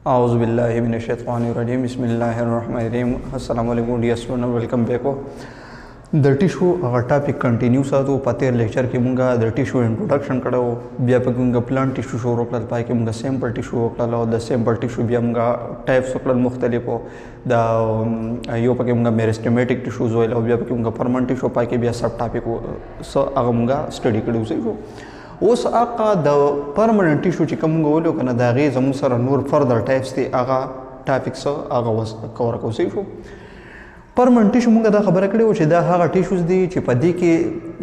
A'udhu billahi minash shaitanir rajim. Bismillahir rahmanir rahim. Assalamu alaikum dear students, welcome back. The tissue our topic continues to पतेर लेक्चर के मुंगा the tissue introduction करो बिया पे मुंगा plant tissue show रोकल पाए के मुंगा sample tissue रोकल लो the sample tissue बिया मुंगा types रोकल मुख्तलिफ हो the यो पे मुंगा meristematic tissues हो लो बिया पे मुंगा permanent tissue पाए के बिया सब topic हो so आगे मुंगा study करो उसे जो उस आका the permanent tissue चिकम मुंगा वो लो कना दागे जमुन सर नूर further types थे आगा topic सो आगा वस कवर को उसे जो permanent tissue موږ دا خبره کړې و چې دا هغه ټیشوز دي چې په دې کې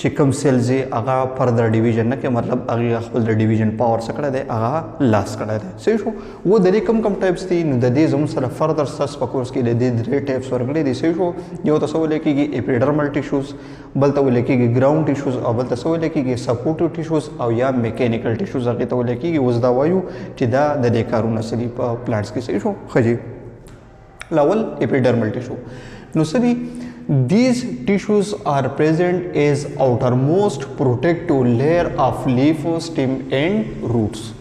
چې کوم سیلز هغه فردر ډیویژن نه کې مطلب هغه خپل د ډیویژن پاور څخه کړی دی هغه لاس کړی دی صحیح شو و د دې کم ټایپس دي نو د دې زموږ سره فردر سس په کورس کې د دې درې ټایپس ورغلي دي صحیح شو یو تاسو ولې کېږي اپیډرمل ټیشوز بل ته ولې کېږي ګراوند ټیشوز او بل تاسو ولې کېږي سپورټیو ټیشوز او یا میکانیکل ټیشوز هغه ته ولې کېږي اوس دا وایو چې دا د دې کارونه سړي په پلانټس کې صحیح شو خجی لاول اپیډرمل ټیشو نو سړي These tissues are present as outermost protective layer of leaf, stem and roots.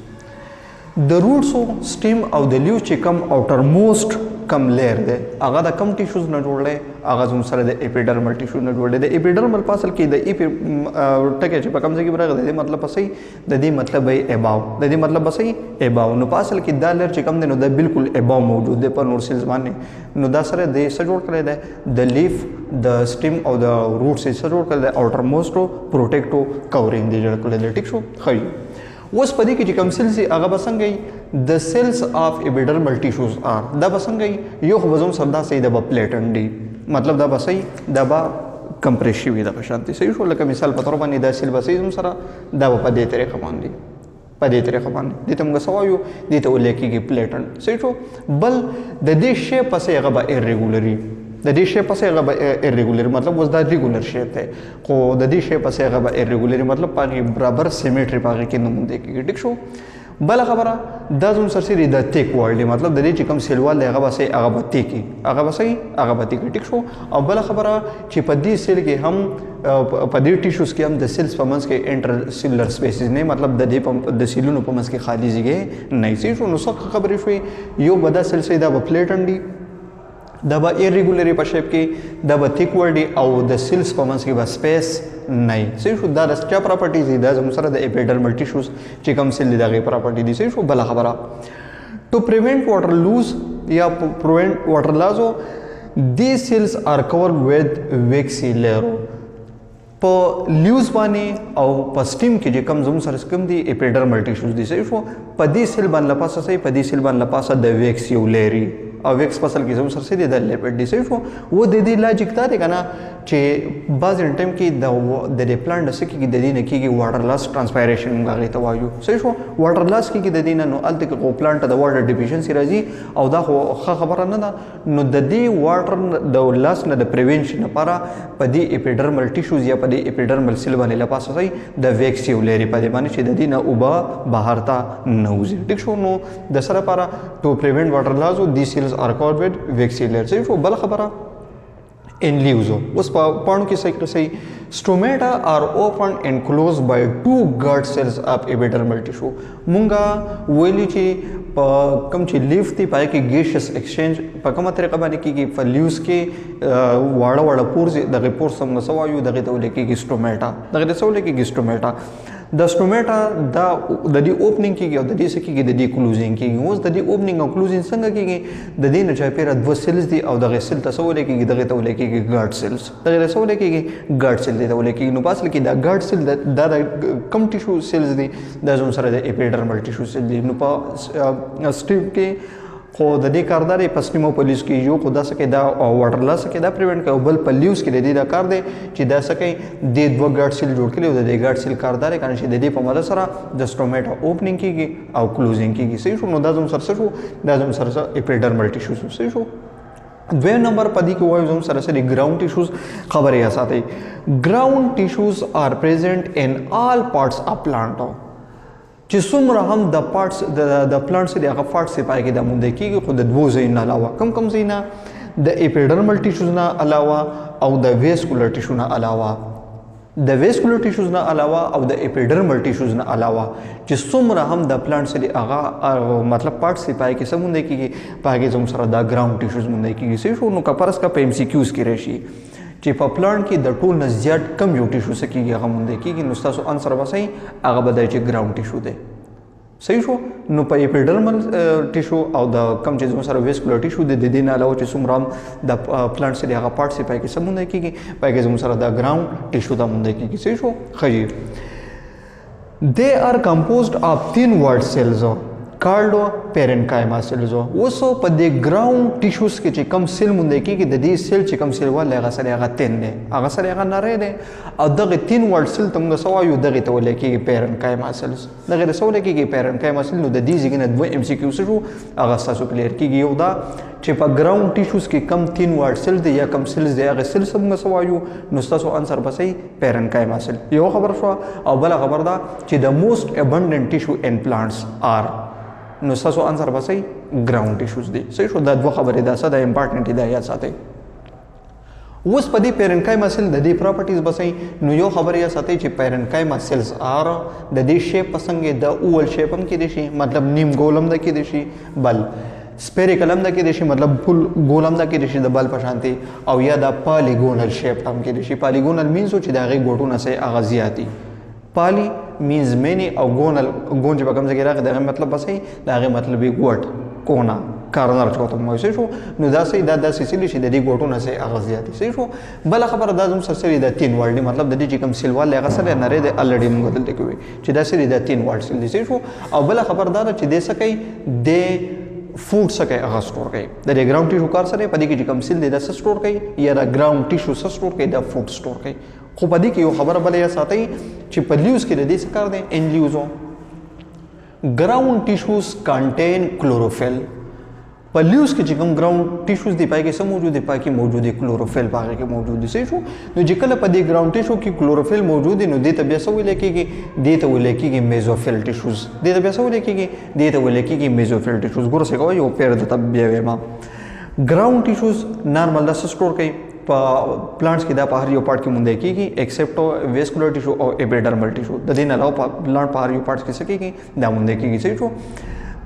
The roots, stem of the leaf چې کوم outermost کم layer دی هغه د کم ټیشوز نه جوړ دی هغه زموږ سره د اپیډرمل ټیشو نه جوړ دی د اپیډرمل په اصل کې د ټکی چې په کوم ځای کې راغلی دی مطلب صحیح د دې مطلب یې اباو د دې مطلب صحیح اباو نو په اصل کې دا لیر چې کوم دی نو دا بالکل اباو موجود دی په نور سیلز باندې نو دا سره د څه جوړ کړی دی د لیف د سټیم او د روټ څخه جوړ کړی دی اوټر موسټ پروټیکټو کورینګ دی جوړ کړی دی ټیک شو خی اوس په دې کې چې کوم سیلز هغه بسنګي د سیلز اف اپیډرمل ټیشوز ار دا بسنګي یو خو زم سردا صحیح د پلیټن دی مطلب دا بسای دا با کمپریس شوی د شانتي صحیح شو لکه مثال په تور باندې دا سیل بسای زم سره دا په دې طریقه باندې په دې طریقه باندې دته موږ سوایو دته ولیکيږي پلیټن صحیح شو بل د دې شیپ پسې هغه به ایریګولري د دې شیپ پسې هغه ایریګولر مطلب وز دا ریګولر شیپ دی خو د دې شیپ پسې هغه ایریګولر مطلب پاګي برابر سیمیټری پاګي کې نمون دی کېږي ټیک شو بل خبره دا زموږ سره د تیک وال دی مطلب د دې چې کوم سیل وال دی هغه بسې هغه به تیکی هغه بسې هغه به تیکی ټیک شو او بل خبره چې په دې سیل کې هم په دې ټیشوز کې هم د سیلز په منځ کې انټر سیلولر سپیسز نه مطلب د دې د سیلونو په منځ کې خالی ځای نه شي نو څه خبرې شوې یو بدا سیل سي دا په پلیټن دی دا به ایریګولری په شیپ کې دا به تھیک ور دی او د سیلز په منځ کې به سپیس نه صحیح شو دا د چا پراپرټیز دي دا زموږ سره د اپیډرمل ټیشوز چې کوم سیل دی دغه پراپرټی دي صحیح شو بل خبره ټو پریونټ واټر لوز یا پریونټ واټر لازو these cells are covered with waxy layer په لیوز باندې او په سټیم کې چې کوم زموږ سره کوم دي اپیډرمل ټیشوز دي صحیح شو په دې سیل باندې لپاسه صحیح په دې سیل باندې لپاسه د ویکس یو لیری او ویکس فصل کې زموږ سره دي د لیپټ دي صحیح شو و د دې لاجیک دا دی کنه چې بعض ټایم کې د پلانټ سکه کې د دې نه کېږي واټر لاس ټرانسپایریشن هغه ته وایو صحیح شو واټر لاس کې د دې نه نو الته کې پلانټ د واټر ډیفیشنسي راځي او دا خو خبره نه ده نو د دې واټر د لاس نه د پریونشن لپاره په دې اپیډرمل ټیشوز یا په دې اپیډرمل سیل باندې لپاسه صحیح د ویکس یو لري په دې باندې چې د دې نه اوبه بهر ته نه وځي ټیک شو نو د سره لپاره ټو پریونټ واټر لاس او دې سیلز are covered with waxy layer صحیح شو بل خبره in leaves उस पाणु की सही stomata are open and closed by two guard cells of epidermal tissue मुंगा वैली ची कम ची लीफ थी पाए कि gaseous exchange पर कम तरीका बानी की पर leaves के वाड़ा वाड़ा पोर्स दगे पोर्स हम सवायु दगे तो लेके की stomata दगे तो लेके की stomata د سټومیټا د دې اوپننګ کیږي او د دې سکیږي د دې کلوزینګ کیږي اوس د دې اوپننګ او کلوزینګ څنګه کیږي د دې نه چې پیره دوه سیلز دي او دغه سیل تسول کیږي دغه ته ولکېږي ګارډ سیلز دغه تسول کیږي ګارډ سیل دي ته ولکېږي نو پاسل کې دا ګارډ سیل د کم ټیشو سیلز دي د زوم سره د اپیډرمل ټیشو سیل دي نو په سټیپ کې خو د دې کارداري پسټیمو پولیس کې یو خدا سکه دا واټر لاس کې دا پریونټ کوي بل په لیوز کې د دې دا کار دی چې دا سکه د دوه ګارډ سیل جوړ کړي او د دې ګارډ سیل کارداري کنه چې د دې په مدد سره د سټومیټا اوپننګ کیږي او کلوزینګ کیږي صحیح شو نو دا زم سره شو دا زم سره اپیډرمل ټیشوز صحیح شو دویم نمبر په دې کې وایو زم سره سره ګراوند ټیشوز خبره یا ساتي ګراوند ټیشوز آر پریزنٹ ان آل پارټس اف پلانټ چې څومره هم د پارټس د پلانټس دی هغه پارټس پای کې د مونږ کېږي خو د دوه ځایونو علاوه کم ځایونه د اپیډرمل ټیشوز نه علاوه او د ویسکولر ټیشو نه علاوه د ویسکولر ټیشوز نه علاوه او د اپیډرمل ټیشوز نه علاوه چې څومره هم د پلانټ سره هغه مطلب پارټس دی پای کې سمون دی کیږي پای کې زم سره دا ګراوند ټیشوز مونږ دی کیږي سې نو کپرس کا په ام سی کیوز کې راشي چې په پلانټ کې د ټول نه زیات کم یو ټیشو سکیږي هغه مونږ دی کیږي نو تاسو انسر وسای هغه بدای چې ګراوند ټیشو دی صحیح شو نو په اپیډرمل ټیشو او د کم چې زموږ سره ویسکولر ټیشو د دې نه علاوه چې څومره د پلانټ سره هغه پارټ سي پای کې سمون دی کیږي پای کې زموږ سره د ګراوند ټیشو دا مونږ دی کیږي صحیح شو خجی they are composed of thin walled cells called parenchyma cells اوس په دې ګراوند ټیشوز کې چې کم سیل مونږ کېږي د دې سیل چې کم سیل ول هغه سره هغه تین دی هغه سره هغه نری دی او دغه تین والډ سیل ته موږ سوایو دغه ته ول کېږي parenchyma cells دغه سره ول کېږي parenchyma cells نو د دې ځګنه دوه ام سی کیو شو هغه تاسو کلیر کېږي یو دا چې په ګراوند ټیشوز کې کم تین والډ سیل دی یا کم سیلز دی هغه سیل سم سوایو نو تاسو انسر بسې parenchyma cell یو خبر شو او بل خبر دا چې د موست abundant tissue in plants are نو تاسو انسر بسې ګراوند ټیشوز دي صحیح شو دا دوه خبرې دا څه د امپورټنت دی یا ساتي اوس په دې parenchyma cell د دې پراپرټیز بسې نو یو خبر یا ساتي چې parenchyma cells are د دې شیپ پسنګ د اوول شیپ هم کې دي شي مطلب نیم ګولم د کې دي شي بل سپیریکل هم د کې دي شي مطلب فل ګولم د کې دي شي د بل پشانتي او یا د پالیګونل شیپ هم کې دي شي پالیګونل مینز چې دا غي ګوټونه سه اغازياتي پالی means many او ګونل ګون چې په کوم ځای کې راغی دغه مطلب بسې دغه مطلب یې ګوټ کونا کارنر چې کوم وایي شو نو دا سې دا سې چې د دې ګوټونه سه اغازياتي صحیح شو بل خبره دا زم سره د تین ورډ مطلب د دې چې کوم سیل وال هغه سره نری د الډی موږ دلته کوي چې دا سې د تین ورډ سیل دي صحیح شو او بل خبر دا چې د سکه د فوډ سکه هغه سٹور کوي د ګراوند ټیشو کار سره په دې کې چې کوم سیل دی دا سٹور کوي یا د ګراوند ټیشو سٹور کوي د فوډ سٹور کوي خو په دې کې یو خبره بلې یا ساتي چې په لیوز کې د دې څه کار دی ان لیوزو ګراوند ټیشوز کنټین کلوروفیل په لیوز کې چې کوم ګراوند ټیشوز دی پای کې سم موجود دی پای کې موجود دی کلوروفیل پای کې موجود دی صحیح شو نو چې کله په دې ګراوند ټیشو کې کلوروفیل موجود دی نو دې ته بیا څه ویل کېږي دې ته ویل کېږي میزوفیل ټیشوز دې ته بیا څه ویل کېږي دې ته ویل کېږي میزوفیل ټیشوز ګوره څه کوي یو پیر د تبیا وېما ګراوند ټیشوز نارمل د سٹور کوي په پلانټس کې دا په هر یو پارت کې مونږ کېږي ایکسپټ ویسکولر ټیشو او اپیډرمل ټیشو د دې نه علاوه په پلانټ په هر یو پارت کې څه کېږي دا مونږ کېږي صحیح شو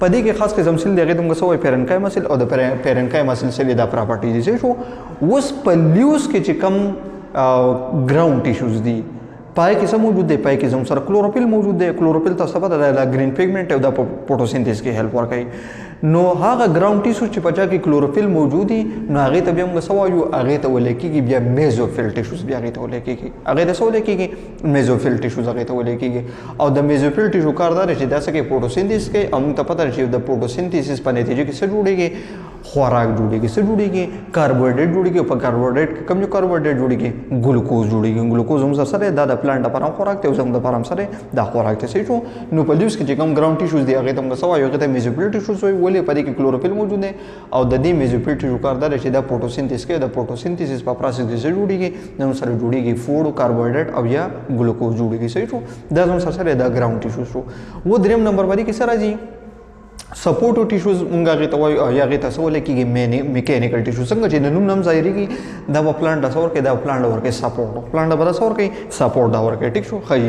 په دې کې خاص قسم سیل دغه دغه سوې parenchyma cell او د parenchyma cell سره دا پراپرټی دي شو اوس په لیوز کې چې کم ګراوند ټیشوز دي پای کې سم موجود دی پای کې زم سره کلوروفیل موجود دی کلوروفیل تاسو په د گرین پیګمنټ او د فوټوسینتھیس کې هیلپ ورکوي نو هغه ګراوند ټیشو چې په چا کې کلوروفیل موجود دي نو هغه ته بیا موږ سوایو هغه ته ولې کېږي بیا میزوفیل ټیشوز بیا هغه ته ولې کېږي هغه ته ولې کېږي میزوفیل ټیشوز هغه ته ولې کېږي او د میزوفیل ټیشو کاردار چې دا څه کې فوټوسینتھیس کوي او موږ ته پته چې د فوټوسینتھیسس په نتیجه کې څه جوړیږي خوراک جوړیږي څه جوړیږي کاربوهایډریټ جوړیږي په کاربوهایډریټ کوم یو کاربوهایډریټ جوړیږي ګلوکوز جوړیږي ګلوکوز هم سره د پلانټ لپاره خوراک ته زم د لپاره سره دا خوراک ته صحیح شو نو په لیوز کې چې کوم ګراوند ټیشوز دی هغه ته موږ سوایو هغه ته میزوفیل ټیشوز وایي ولې په دې کې کلوروفیل موجود دی او د دې میزوفیل ټیشو کاردار چې د فوټوسینتھیس کوي د فوټوسینتھیسس په پروسس کې څه جوړیږي نو سره جوړیږي فوډ کاربوهایډریټ او یا ګلوکوز جوړیږي صحیح شو دا زم سره د ګراوند ټیشو شو و دریم نمبر باندې کې سره راځي سپورټو ټیشوز مونږه غي ته وایو او یا غي تاسو ولکېږي میکانیکل ټیشو څنګه چې د نوم نام ظاهريږي دا په پلانټ اسور کې دا پلانټ ورکه سپورټ پلانټ بر اسور کې سپورټ دا ورکه ټیک شو خي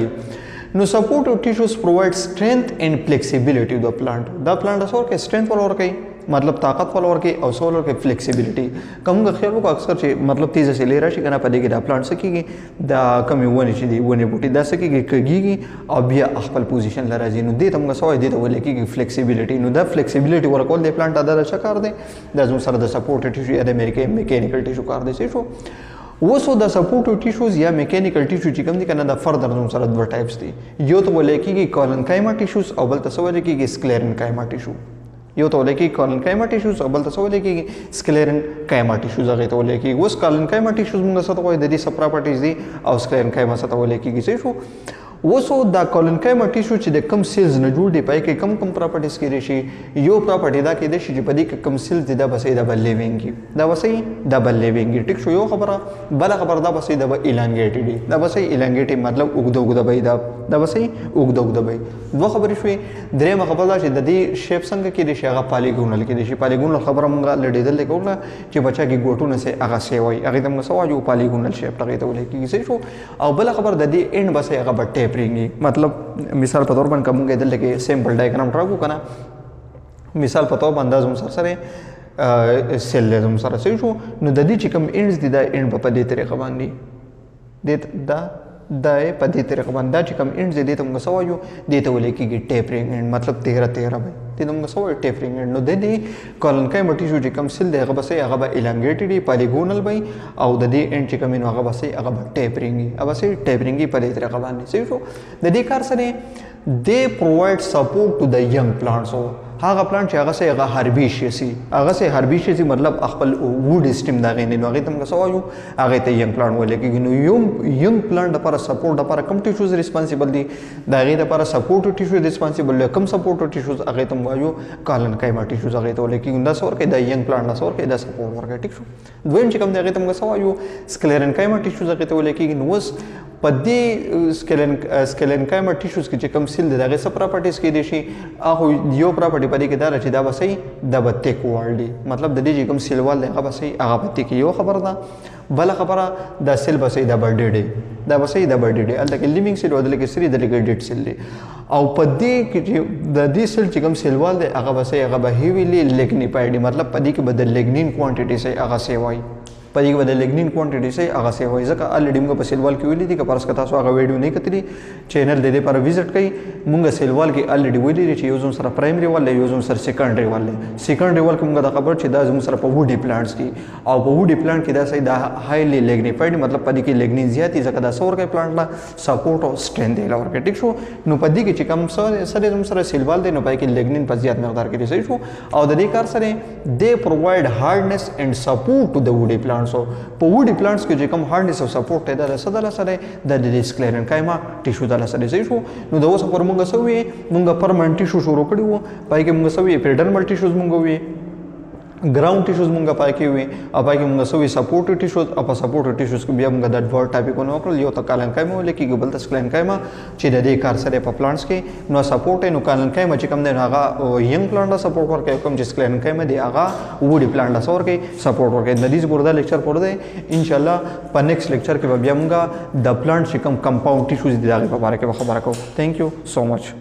نو سپورټو ټیشوز پرووایډ strength and flexibility د پلانټ دا پلانټ اسور کې strength ول ورکه मतलब ताकत वाला ورکه او سول ورکه فلیکسیبিলিټي کومه خیال وکړه اکثر چې مطلب تیز سره لري شي کنه په دې کې دا پلانټ سکیږي دا کمی ونه چې دی ونه بوټي دا سکیږي کېږي او بیا خپل پوزیشن لراځي نو دې تمغه سوای دې ته ولې کېږي فلیکسیبিলিټي نو دا فلیکسیبিলিټي ورکول د پلانټ ادا څه کار دی دا زموږ سره د سپورټ ټیشو یا د میکانیکل ټیشو کار دی شو وسو د سپورټو ټیشوز یا میکانیکل ټیشو چې کوم دي کنه دا فردر زموږ سره دوه ټایپس دي یو ته ولې کېږي کولنکایما ټیشوز او بل ته ولې کېږي سکلرنکایما ټیشو یو ته ولې کېږي کولنکایما ټیشوز او بل ته ولې کېږي سکلرنکایما ټیشوز هغه ته ولې کېږي اوس کولنکایما ټیشوز موږ سره وایي د دې سب پراپرټیز دي او سکلرنکایما سره ولې کېږي څه شو وسو دا کولنکایما ټیشو چې د کم سیلز نه جوړ دی پای کې کم کم پراپرټیز کې شي یو پراپرټی دا کې د شي چې په دې کې کم سیلز دي دا بسې د بل لیوینګ دا بسې د بل لیوینګ ټیک شو یو خبره بل خبره دا بسې د الانګیټډ دی دا بسې الانګیټډ مطلب وګدو بای دا بسې وګدو بای دوه خبرې شوې درېمه خبره دا چې د دې شیپ څنګه کې دی شي هغه پالیګونل کې دی شي پالیګونل خبره مونږه لړېدل کوله چې بچا کې ګوټونه سه هغه سی وای هغه د موږ سوا جو پالیګونل شیپ لګې ته ولې کېږي شو او بل خبر د دې اند بسې هغه ټیپرینګ مطلب مثال په تور باندې کومه دلته کې سیمپل ډایګرام ډرا کنه مثال په تور باندې زم سره سیل زم سره شو نو د دې چې کوم انډز دي دا اند په دې طریقه باندې دا په دې طریقه باندې چې کوم انډز دي ته موږ سوایو دې ته ولې کېږي ټیپرینګ اند مطلب 13 به دې موږ سوایو ټیپرینګ اند نو د دې کولنکایما ټیشو چې کوم سیل دی هغه بسې هغه به الانګیټډ دی پالیګونل وي او د دې اند چې کوم هغه بسې هغه به ټیپرینګ هغه بسې ټیپرینګ په دې طریقه باندې صحیح شو د دې کار سره they provide support to the young plants هغه پلانټ چې هغه سه هغه هربیشیسي هغه سه هربیشیسي مطلب خپل ووډ سټیم دا غینې نو هغه تم څه وایو هغه ته ینګ پلانټ ولې کې نو ینګ پلانټ لپاره سپورټ لپاره کم ټیشوز ریسپانسیبل دي دا غي لپاره سپورټ ټیشوز ریسپانسیبل کم سپورټ ټیشوز هغه تم وایو کولنکایما ټیشوز هغه ته ولې کې دا سور کې دا ینګ پلانټ دا سور کې دا سپورټ ورکړي ټیک شو دویم چې کوم دا غي تم څه وایو سکلرنکایما ټیشوز هغه ته ولې کې نو وس په دې سکلرنکایما ټیشوز کې چې کوم سیل دي دغه سب پراپرټیز کې دي شي هغه یو پراپرټی په دې کې دا چې دا بسې د بته کوالډي مطلب د دې چې کوم سیل وال هغه بسې هغه بته کې یو خبر ده بل خبره د سیل بسې د برډډي دا بسې د برډډي الته کې لیوینګ سیل ودل کې سری د لیګډ سیل دي او په دې کې چې د دې سیل چې کوم سیل وال دی هغه بسې هغه به هیویلی لیګنیفاید مطلب په دې کې بدل لیګنین کوانټیټي سي هغه سی وای په دې کې بدل لیګنین کوانټیټي سي هغه سی وای ځکه الریډي موږ په سیلوال کې ویلي دي که پرس کتا سو هغه ویډیو نه کتلی چینل د دې پر وزټ کړئ موږ سیلوال کې الریډي ویلي دي چې یو زم سره پرایمري وال یو زم سره سیکنډري وال سیکنډري وال کومه دا خبر چې دا زم سره په وډي پلانټس کې او په وډي پلانټ کې دا سي دا هایلی لیګنیفاید مطلب په دې کې لیګنین زیاتی ځکه دا سور کې پلانټ لا سپورټ او سټرینث دی لور کې ټیک شو نو په دې کې چې کوم سره زم سره سیلوال دی نو پای کې لیګنین په زیات مقدار کې صحیح شو او د دې کار سره دے پرووایډ هارډنس اینڈ سپورټ ټو د وډي پلانټس په وډي پلانټس کې چې کوم هارډنس او سپورټ دی دا سره سره د سکلرنکایما ټیشو دا سره صحیح شو نو دا اوس پر موږ سوي موږ پرمنټ ټیشو شروع کړو پای کې موږ سوي اپیډرمل ټیشوز موږ وی ګراوند ټیشوز مونږه پای کې وي او پای کې مونږ سوي سپورټ ټیشوز او په سپورټ ټیشوز کې بیا مونږ د ډور ټاپیکونه وکړل یو ته کولنکایما ولیکي بل ته سکلرنکایما چې د دې کار سره په پلانټس کې نو سپورټ نو کولنکایما چې کوم دی هغه ینګ پلانټ سپورټ ورکوي کوم چې سکلرنکایما دی هغه وډي پلانټ سره ورکوي سپورټ ورکوي د دې ګوردا لیکچر پوره دی ان شاء الله په نیکسټ لیکچر کې بیا مونږه د پلانټ چې کوم کمپاوند ټیشوز دی هغه په اړه کې خبره کوو ثانک یو سو مچ